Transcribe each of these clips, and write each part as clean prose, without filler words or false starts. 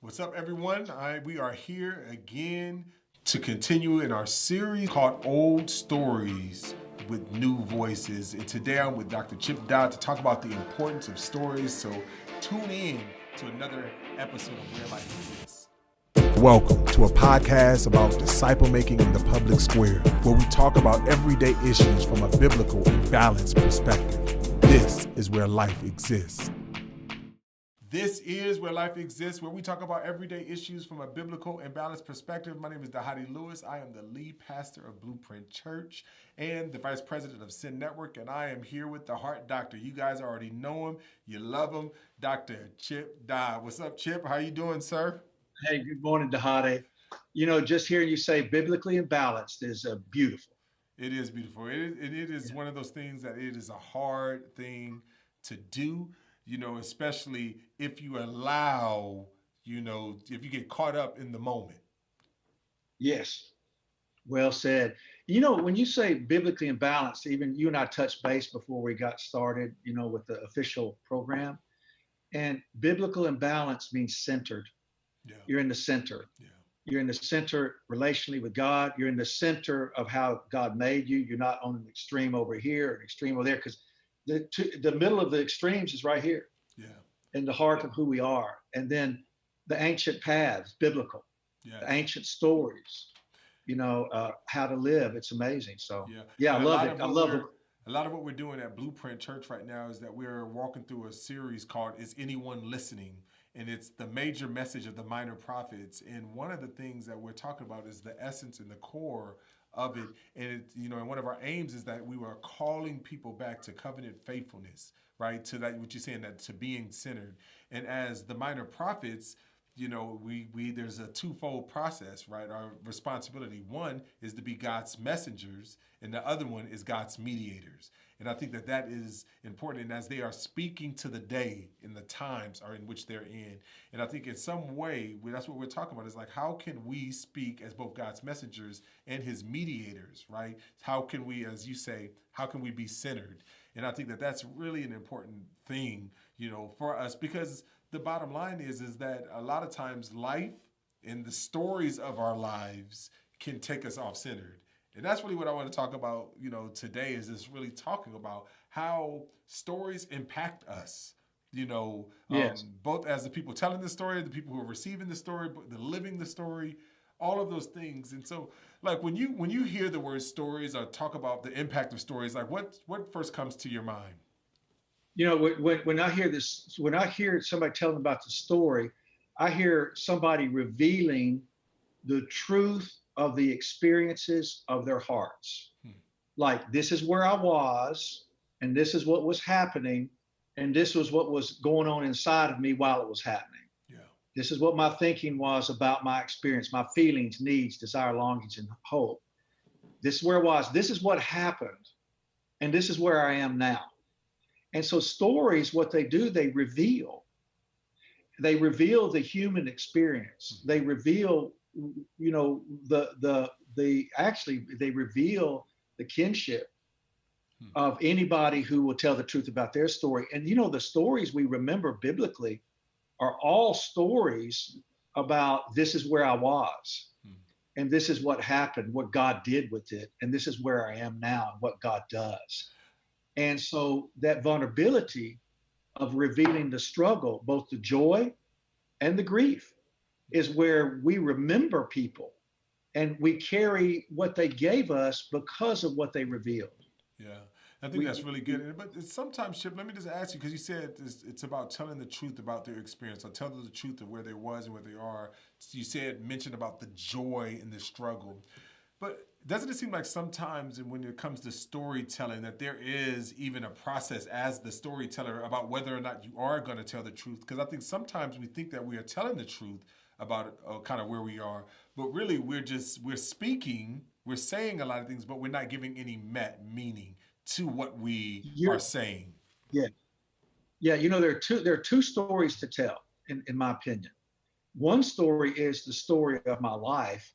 What's up, everyone? We are here again to continue in our series called Old Stories with New Voices. And today I'm with Dr. Chip Dodd to talk about the importance of stories. So tune in to another episode of Where Life Is. Welcome to a podcast about disciple making in the public square, where we talk about everyday issues from a biblical and balanced perspective. This is where life exists. This is Where Life Exists, where we talk about everyday issues from a biblical and balanced perspective. My name is Dodd Lewis. I am the lead pastor of Blueprint Church and the vice president of Sin Network, and I am here with the Heart Doctor. You guys already know him. You love him. Dr. Chip Dodd. What's up, Chip? How you doing, sir? Hey, good morning, Dodd. Just hearing you say biblically imbalanced is beautiful. It is beautiful. It is one of those things that it is a hard thing to do. Especially if you allow, if you get caught up in the moment. Yes, well said. When you say biblically imbalanced, even you and I touched base before we got started, with the official program. And biblical imbalance means centered. Yeah. You're in the center. Yeah. You're in the center relationally with God. You're in the center of how God made you. You're not on an extreme over here, an extreme over there, because the middle of the extremes is right here. Yeah. In the heart of who we are. And then the ancient paths, biblical, yes. The ancient stories, how to live. It's amazing. So I love it. I love it. A lot of what we're doing at Blueprint Church right now is that we're walking through a series called Is Anyone Listening? And it's the major message of the minor prophets. And one of the things that we're talking about is the essence and the core of it. And and one of our aims is that we were calling people back to covenant faithfulness, right? To that, what you're saying, that to being centered. And as the minor prophets, we there's a twofold process, right? Our responsibility, one is to be God's messengers, and the other one is God's mediators. And I think that is important. And as they are speaking to the day and the times are in which they're in. And I think in some way, that's what we're talking about, is like, how can we speak as both God's messengers and his mediators, right? How can we, as you say, how can we be centered? And I think that's really an important thing, for us, because the bottom line is that a lot of times life and the stories of our lives can take us off centered. And that's really what I want to talk about, today, is just really talking about how stories impact us, Yes. Both as the people telling the story, the people who are receiving the story, the living the story, all of those things. And so, like, when you hear the word stories or talk about the impact of stories, like what first comes to your mind? When I hear this, when I hear somebody telling about the story, I hear somebody revealing the truth of the experiences of their hearts. Like, this is where I was, and this is what was happening, and this was what was going on inside of me while it was happening. Yeah. This is what my thinking was about my experience, my feelings, needs, desire, longings, and hope. This is where I was. This is what happened, and this is where I am now. And so stories, what they do, they reveal the human experience. They reveal, they reveal the kinship of anybody who will tell the truth about their story. And the stories we remember biblically are all stories about, this is where I was, and this is what happened, what God did with it, and this is where I am now and what God does. And so that vulnerability of revealing the struggle, both the joy and the grief, is where we remember people and we carry what they gave us because of what they revealed. Yeah, I think that's really good. But sometimes, Chip, let me just ask you, because you said it's about telling the truth about their experience, or telling the truth of where they was and where they are. You mentioned about the joy and the struggle. But doesn't it seem like sometimes when it comes to storytelling that there is even a process as the storyteller about whether or not you are going to tell the truth? Because I think sometimes we think that we are telling the truth about kind of where we are, but really we're speaking, we're saying a lot of things, but we're not giving any meaning to what we are saying. Yeah. Yeah, there are two stories to tell, in my opinion. One story is the story of my life,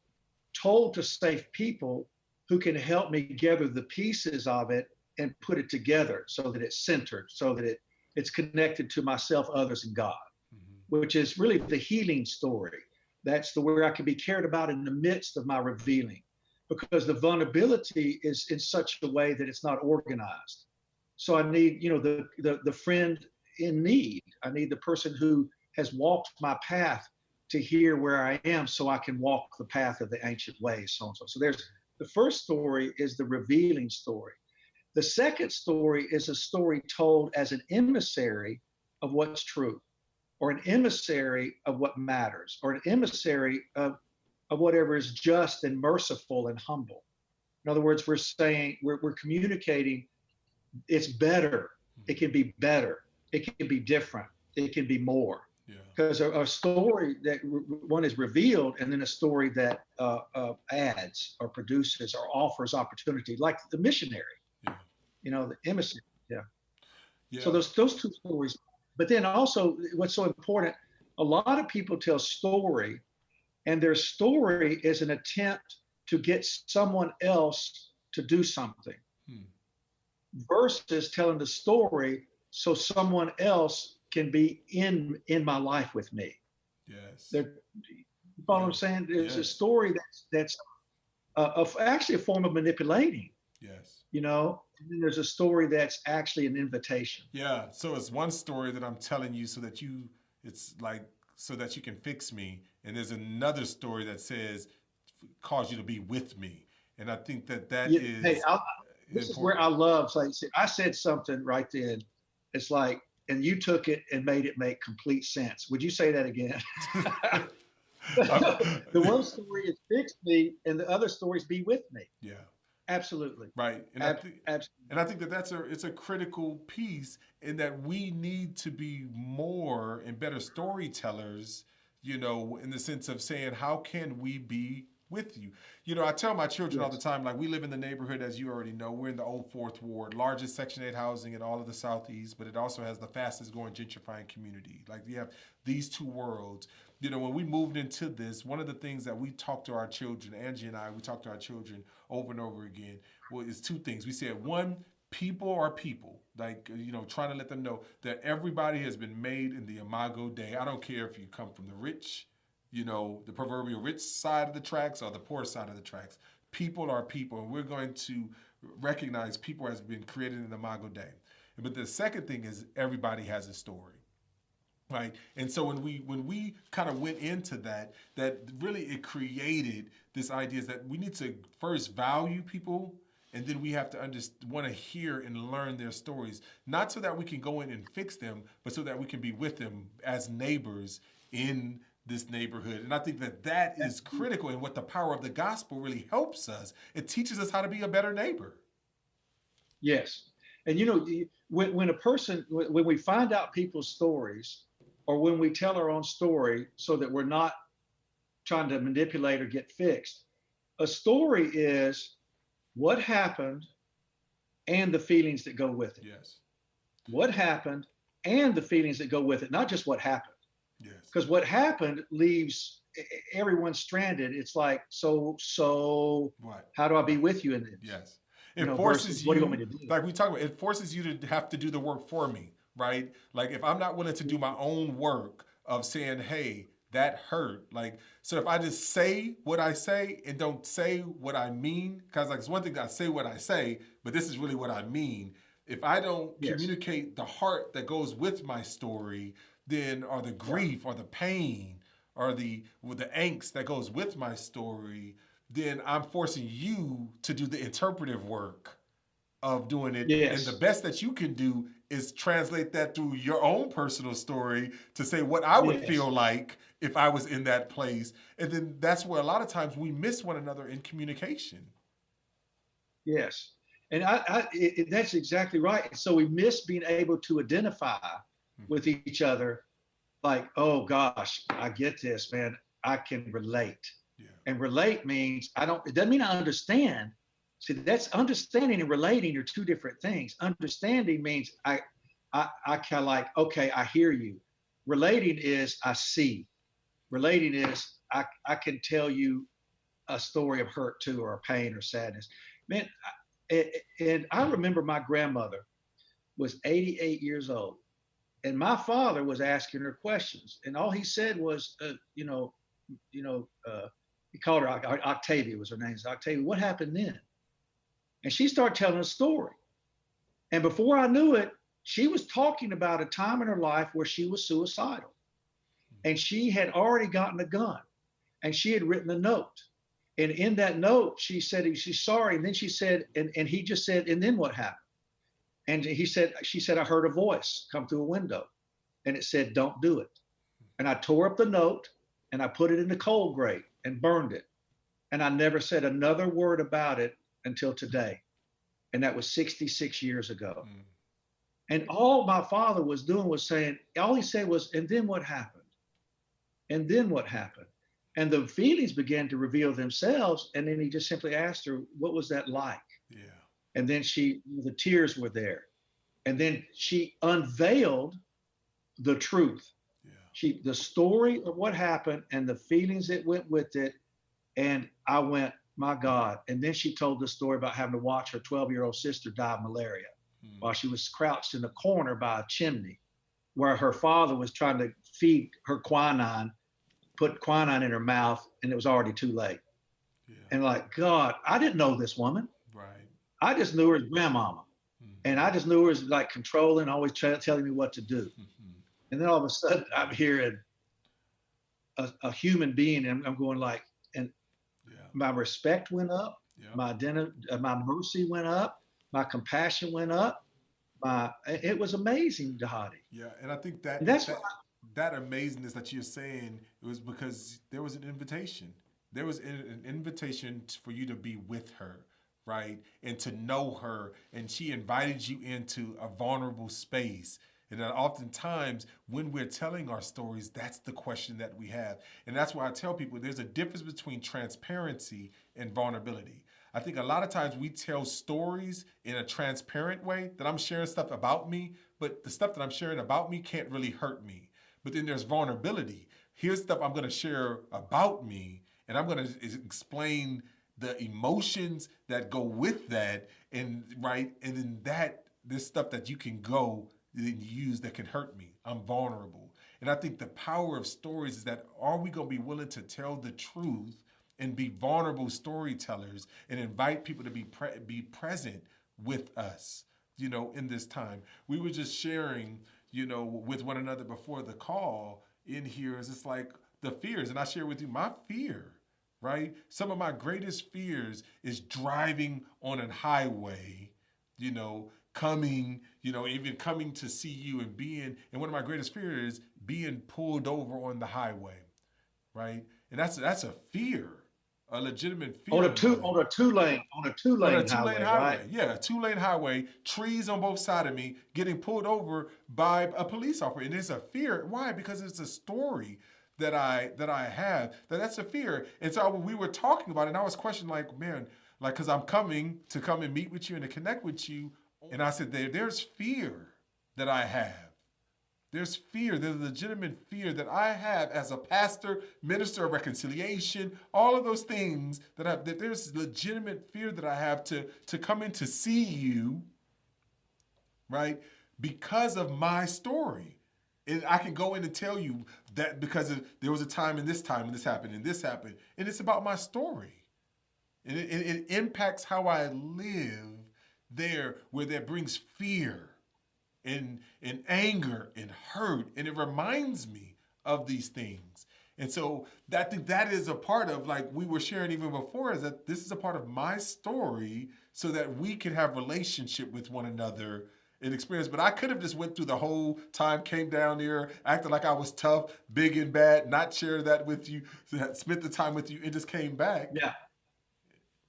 told to safe people who can help me gather the pieces of it and put it together so that it's centered, so that it's connected to myself, others, and God. which is really the healing story. That's the where I can be cared about in the midst of my revealing, because the vulnerability is in such a way that it's not organized. So I need, the friend in need. I need the person who has walked my path to hear where I am, so I can walk the path of the ancient ways, so on and so. So there's the first story is the revealing story. The second story is a story told as an emissary of what's true, or an emissary of what matters, or an emissary of whatever is just and merciful and humble. In other words, we're saying, we're communicating it's better. It can be better. It can be different. It can be more. Yeah. Because a story that one is revealed, and then a story that adds or produces or offers opportunity, like the missionary, Yeah. The emissary. Yeah. Yeah. So those two stories. But then also, what's so important, a lot of people tell story, and their story is an attempt to get someone else to do something, versus telling the story so someone else can be in my life with me. Yes. You follow what I'm saying? There's a story that's actually a form of manipulating. Yes. And then there's a story that's actually an invitation. Yeah. So it's one story that I'm telling you so that so that you can fix me. And there's another story that says, cause you to be with me. And I think that is. Hey, this is where I love, like I said something right then. It's like, and you took it and made it make complete sense. Would you say that again? The one story is fix me, and the other stories be with me. Yeah. Absolutely. Right. And absolutely. And I think that it's a critical piece, in that we need to be more and better storytellers, in the sense of saying, how can we be with you? I tell my children all the time, like, we live in the neighborhood, as you already know, we're in the old 4th Ward, largest Section 8 housing in all of the Southeast, but it also has the fastest growing gentrifying community. Like, you have these two worlds. When we moved into this, one of the things that we talk to our children, Angie and I, we talk to our children over and over again, is two things. We said, one, people are people. Like, trying to let them know that everybody has been made in the imago Dei. I don't care if you come from the rich, the proverbial rich side of the tracks or the poor side of the tracks. People are people, and we're going to recognize people has been created in the imago Dei. But the second thing is, everybody has a story. Right. And so when we kind of went into that really it created this idea is that we need to first value people, and then we have to want to hear and learn their stories, not so that we can go in and fix them, but so that we can be with them as neighbors in this neighborhood. And I think that is critical, and what the power of the gospel really helps us. It teaches us how to be a better neighbor. Yes. And when we find out people's stories, or when we tell our own story, so that we're not trying to manipulate or get fixed, a story is what happened and the feelings that go with it. Yes. What happened and the feelings that go with it, not just what happened. Yes. Because what happened leaves everyone stranded. It's like, so what? How do I be with you in this? Yes. It forces versus, you, what do you want me to do? Like we talk about, it forces you to have to do the work for me, right? Like, if I'm not willing to do my own work of saying, hey, that hurt. Like, so if I just say what I say and don't say what I mean, because like, it's one thing that I say what I say, but this is really what I mean. If I don't communicate the heart that goes with my story, then, or the grief or the pain or the angst that goes with my story, then I'm forcing you to do the interpretive work of doing it. Yes. And the best that you can do is translate that through your own personal story to say what I would feel like if I was in that place. And then that's where a lot of times we miss one another in communication. Yes. And that's exactly right. So we miss being able to identify with each other, like, oh gosh, I get this, man. I can relate. Yeah. And relate means it doesn't mean I understand. See, that's understanding and relating are two different things. Understanding means I kind of like, okay, I hear you. Relating is I see. Relating is I can tell you a story of hurt too, or pain or sadness. Man, and I remember my grandmother was 88 years old. And my father was asking her questions, and all he said was, you know, he called her Octavia was her name. So Octavia, what happened then? And she started telling a story. And before I knew it, she was talking about a time in her life where she was suicidal. And she had already gotten a gun and she had written a note. And in that note, she said, she's sorry. And then she said, and he just said, and then what happened? And she said, I heard a voice come through a window and it said, don't do it. And I tore up the note and I put it in the coal grate and burned it. And I never said another word about it until today. And that was 66 years ago. Mm. And all my father was doing was saying, all he said was, and then what happened? And then what happened? And the feelings began to reveal themselves. And then he just simply asked her, what was that like? Yeah. And then the tears were there. And then she unveiled the truth. Yeah. The story of what happened and the feelings that went with it. And I went, my God. And then she told the story about having to watch her 12-year-old sister die of malaria while she was crouched in the corner by a chimney where her father was trying to feed her quinine, put quinine in her mouth, and it was already too late. Yeah. And like, God, I didn't know this woman. Right. I just knew her as grandmama. Mm-hmm. And I just knew her as like controlling, always telling me what to do. Mm-hmm. And then all of a sudden I'm hearing a human being and I'm going like, and my respect went up, my mercy went up, my compassion went up. It was amazing, Dodd. Yeah, and I think that amazingness that you're saying, it was because there was an invitation. There was an invitation for you to be with her, right? And to know her, and she invited you into a vulnerable space. And that oftentimes when we're telling our stories, that's the question that we have. And that's why I tell people there's a difference between transparency and vulnerability. I think a lot of times we tell stories in a transparent way that I'm sharing stuff about me, but the stuff that I'm sharing about me can't really hurt me. But then there's vulnerability. Here's stuff I'm going to share about me, and I'm going to explain the emotions that go with that, and then there's stuff that you can go and use that can hurt me. I'm vulnerable. And I think the power of stories is that are we going to be willing to tell the truth and be vulnerable storytellers and invite people to be present with us, in this time. We were just sharing, with one another before the call in here is it's like the fears. And I share with you my fear, right? Some of my greatest fears is driving on a highway, coming, even coming to see you and one of my greatest fears is being pulled over on the highway, right? And that's a fear, a legitimate fear. On a two-lane highway, right? Yeah, a 2-lane highway, trees on both sides of me, getting pulled over by a police officer. And it's a fear. Why? Because it's a story that I have. That's a fear. And so when we were talking about it, and I was questioning because I'm coming to come and meet with you and to connect with you. And I said, there's fear that I have. There's fear. There's a legitimate fear that I have as a pastor, minister of reconciliation, all of those things that there's legitimate fear that I have to come in to see you, right? Because of my story. And I can go in and tell you that because there was a time and this happened and this happened. And it's about my story. And it impacts how I live there, where that brings fear and anger and hurt. And it reminds me of these things. And so I think that is a part of, like we were sharing even before, is that this is a part of my story so that we can have relationship with one another and experience. But I could have just went through the whole time, came down there, acted like I was tough, big and bad, not share that with you, spent the time with you, and just came back. Yeah.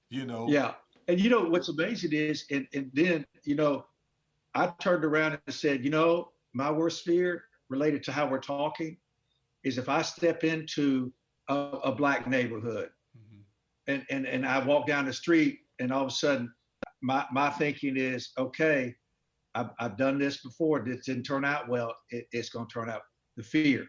Yeah. And what's amazing is, and then, I turned around and said, my worst fear related to how we're talking is if I step into a black neighborhood and I walk down the street and all of a sudden my thinking is, okay, I've done this before. This didn't turn out well. It's going to turn out the fear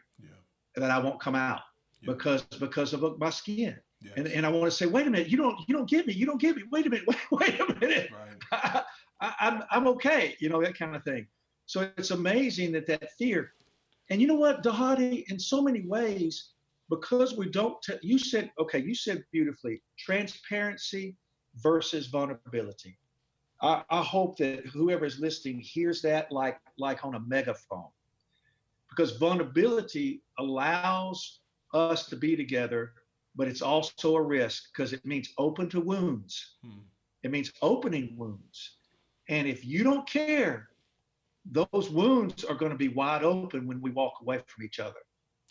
that I won't come out because of my skin. Yes. And I want to say, wait a minute, you don't get me. You don't get me. Wait a minute. Wait a minute. Right. I'm okay. That kind of thing. So it's amazing that that fear. And you know what, Dahadi, in so many ways, because we don't, you said, okay, you said beautifully, transparency versus vulnerability. I hope that whoever is listening hears that like on a megaphone, because vulnerability allows us to be together, but it's also a risk because it means open to wounds. Hmm. It means opening wounds. And if you don't care, those wounds are going to be wide open when we walk away from each other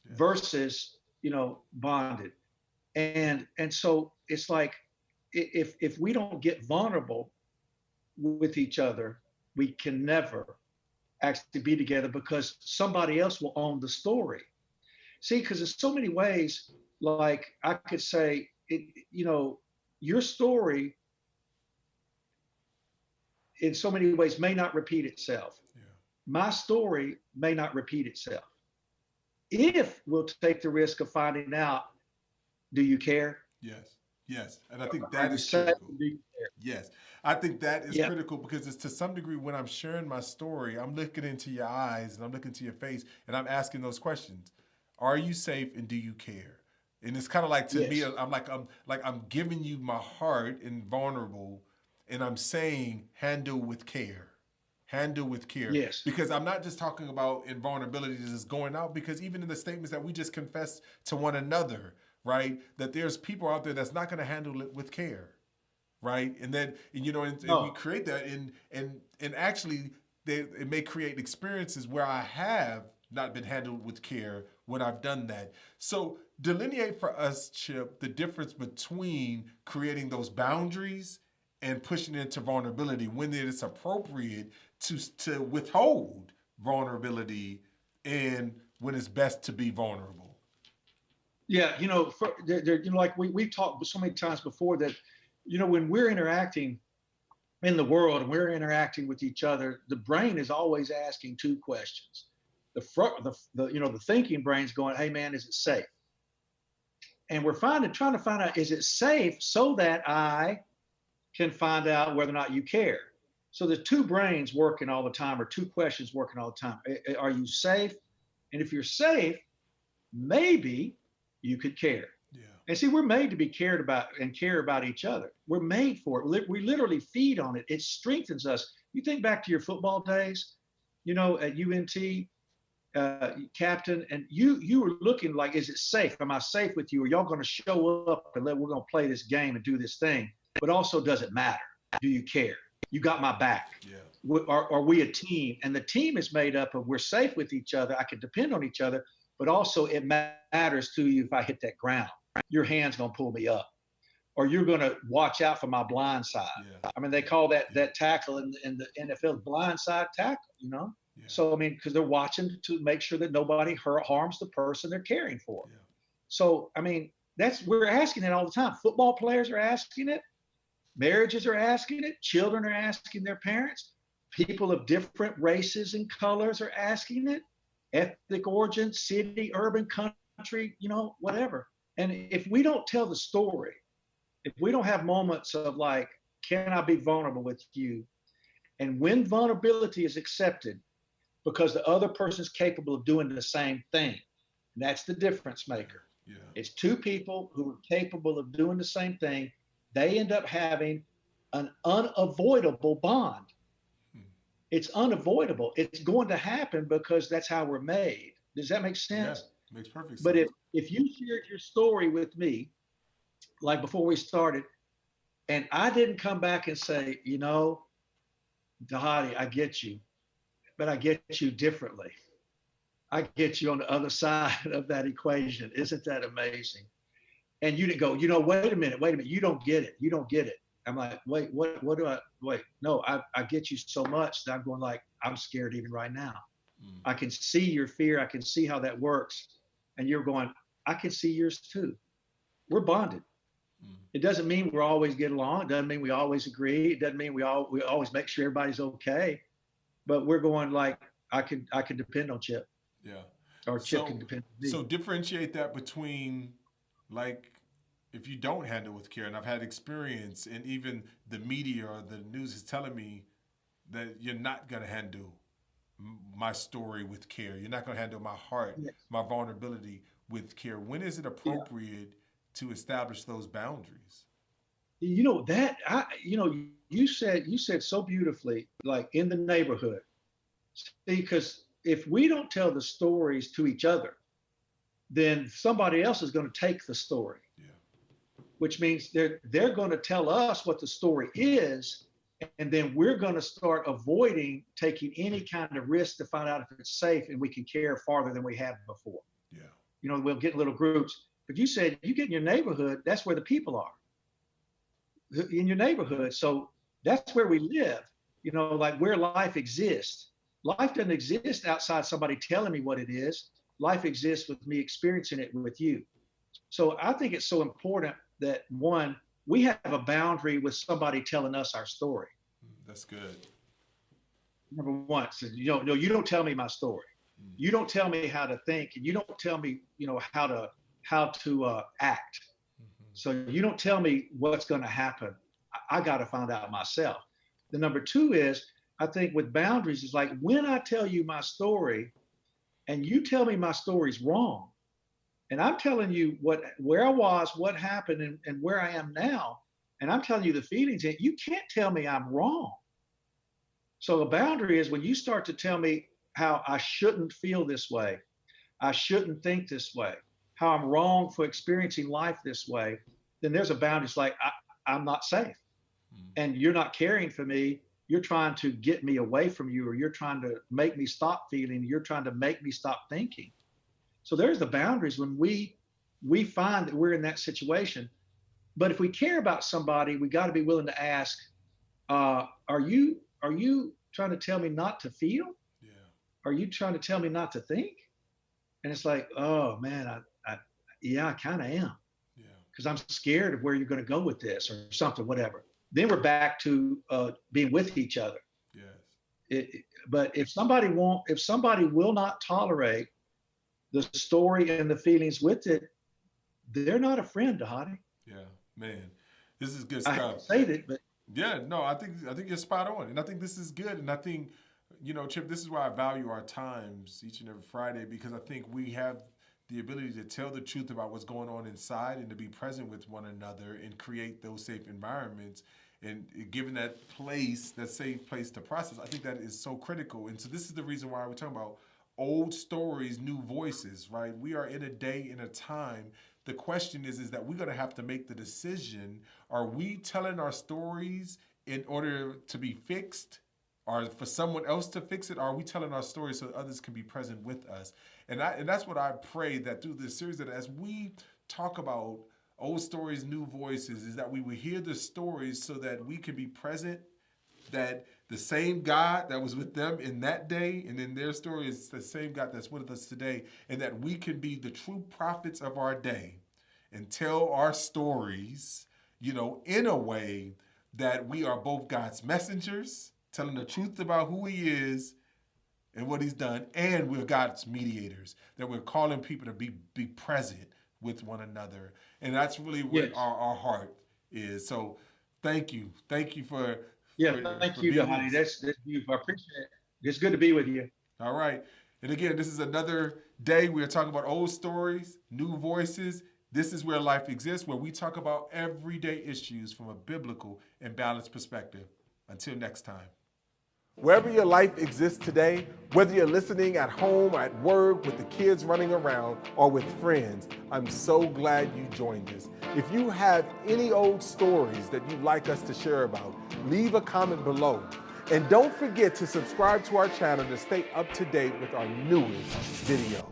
Yes. versus, bonded. And so it's like if we don't get vulnerable with each other, we can never actually be together because somebody else will own the story. See, because there's so many ways, like I could say, your story in so many ways may not repeat itself. Yeah. My story may not repeat itself. If we'll take the risk of finding out, do you care? Yes. Yes. And I think Are that you is safe? critical. Do you care? Yes. I think that is Yeah. critical because it's to some degree when I'm sharing my story, I'm looking into your eyes and I'm looking to your face and I'm asking those questions. Are you safe and do you care? And it's kind of like to me, Yes. I'm giving you my heart and vulnerable, and I'm saying handle with care. Handle with care. Yes. Because I'm not just talking about invulnerability just going out, because even in the statements that we just confessed to one another, right? That there's people out there that's not going to handle it with care, right? And then and we No. create that, and actually, it may create experiences where I have not been handled with care when I've done that. So delineate for us, Chip, the difference between creating those boundaries and pushing into vulnerability when it is appropriate to withhold vulnerability and when it's best to be vulnerable. Yeah. Like we've talked so many times before that, when we're interacting in the world and we're interacting with each other, the brain is always asking two questions. The front, the thinking brain's going, "Hey man, is it safe?" And we're trying to find out, is it safe so that I can find out whether or not you care. So the two brains working all the time, or two questions working all the time. Are you safe? And if you're safe, maybe you could care. Yeah. And see, we're made to be cared about and care about each other. We're made for it. We literally feed on it. It strengthens us. You think back to your football days, at UNT, captain, and you were looking like, is it safe? Am I safe with you? Are y'all going to show up and we're going to play this game and do this thing? But also, does it matter? Do you care? You got my back. Yeah. Are we a team? And the team is made up of, we're safe with each other. I can depend on each other, but also it matters to you if I hit that ground. Your hand's going to pull me up, or you're going to watch out for my blind side. Yeah. I mean, they Yeah. call that Yeah. tackle in the NFL blind side tackle. Yeah. So, I mean, because they're watching to make sure that nobody harms the person they're caring for. Yeah. So, I mean, we're asking it all the time. Football players are asking it. Marriages are asking it. Children are asking their parents. People of different races and colors are asking it. Ethnic origin, city, urban, country, whatever. And if we don't tell the story, if we don't have moments of like, can I be vulnerable with you? And when vulnerability is accepted because the other person is capable of doing the same thing, that's the difference maker. Yeah. It's two people who are capable of doing the same thing. They end up having an unavoidable bond. Hmm. It's unavoidable. It's going to happen because that's how we're made. Does that make Yeah. sense? Makes perfect But if sense. if you shared your story with me, like before we started, and I didn't come back and say, Dahadi, I get you, but I get you differently. I get you on the other side of that equation. Isn't that amazing? And you didn't go, wait a minute, you don't get it. You don't get it. I'm like, wait, what do I, wait, no, I get you so much that I'm going like, I'm scared even right now. Mm. I can see your fear. I can see how that works. And you're going, I can see yours too. We're bonded. Mm. It doesn't mean we're always get along. It doesn't mean we always agree. It doesn't mean we always make sure everybody's okay. But we're going like, I can depend on Chip, Yeah. or Chip can So depend on me. so differentiate that between, like, if you don't handle with care, and I've had experience, and even the media or the news is telling me that you're not gonna handle my story with care. You're not going to handle my heart, Yes. my vulnerability with care. When is it Yeah. appropriate to establish those boundaries? You know that you said so beautifully, like in the neighborhood. See, because if we don't tell the stories to each other, then somebody else is going to take the story, Yeah. which means they're going to tell us what the story is, and then we're going to start avoiding taking any kind of risk to find out if it's safe and we can care farther than we have before. Yeah. We'll get little groups, but you said you get in your neighborhood, that's where the people are in your neighborhood. So that's where we live, like where life exists. Life doesn't exist outside somebody telling me what it is. Life exists with me experiencing it with you. So I think it's so important that one, we have a boundary with somebody telling us our story. That's good. Number one, so no, you don't tell me my story. You don't tell me how to think, and you don't tell me, how to act. So you don't tell me what's going to happen. I got to find out myself. The number two is, I think with boundaries is like when I tell you my story and you tell me my story's wrong, and I'm telling you where I was, what happened, and where I am now, and I'm telling you the feelings, and you can't tell me I'm wrong. So a boundary is when you start to tell me how I shouldn't feel this way, I shouldn't think this way, how I'm wrong for experiencing life this way, then there's a boundary. It's like I'm not safe, and you're not caring for me. You're trying to get me away from you, or you're trying to make me stop feeling. You're trying to make me stop thinking. So there's the boundaries when we find that we're in that situation. But if we care about somebody, we got to be willing to ask, are you trying to tell me not to feel? Yeah. Are you trying to tell me not to think? And it's like, oh man, I kind of am. Yeah. Because I'm scared of where you're going to go with this or something, whatever. Then we're back to being with each other. Yes. But if somebody will not tolerate the story and the feelings with it, they're not a friend, Dodd. Yeah, man, this is good I stuff. say that, but Yeah, no, I think you're spot on, and I think this is good, and I think, Chip, this is why I value our times each and every Friday, because I think we have the ability to tell the truth about what's going on inside and to be present with one another and create those safe environments. And given that safe place to process, I think that is so critical. And so this is the reason why we're talking about old stories, new voices, right? We are in a day, in a time. The question is that we're going to have to make the decision. Are we telling our stories in order to be fixed, or for someone else to fix it? Or are we telling our stories so others can be present with us? And that's what I pray that through this series, that as we talk about old stories, new voices, is that we will hear the stories so that we can be present, that the same God that was with them in that day and in their story is the same God that's with us today, and that we can be the true prophets of our day and tell our stories, in a way that we are both God's messengers, telling the truth about who he is and what he's done, and we're God's mediators, that we're calling people to be present with one another. And that's really what our heart is. So thank you. Thank you for thank you, Dodd. That's beautiful. I appreciate it. It's good to be with you. All right. And again, this is another day we're talking about old stories, new voices. This is where life exists, where we talk about everyday issues from a biblical and balanced perspective. Until next time. Wherever your life exists today, whether you're listening at home, at work, with the kids running around, or with friends, I'm so glad you joined us. If you have any old stories that you'd like us to share about, leave a comment below. And don't forget to subscribe to our channel to stay up to date with our newest video.